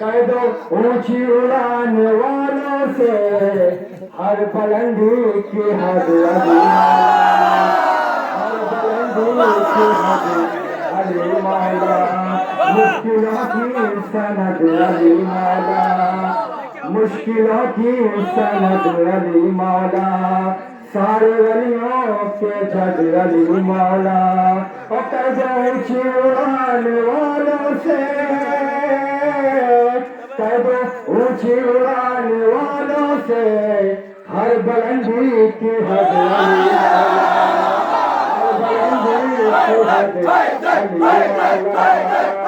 कह दो ऊंची उड़ान वालों से हर बुलंदी की हद अली हर बुलंदी की हद अली मौला मुश्किलों की सनद अली मौला मुश्किलों की सनद अली मौला सारे वलियों के जग अली मौला और कह दो ऊंची उड़ान वालों से कह दो ऊंची उड़ान वालों से हर बुलंदी की हद अली मौला हर बुलंदी की हद अली मौला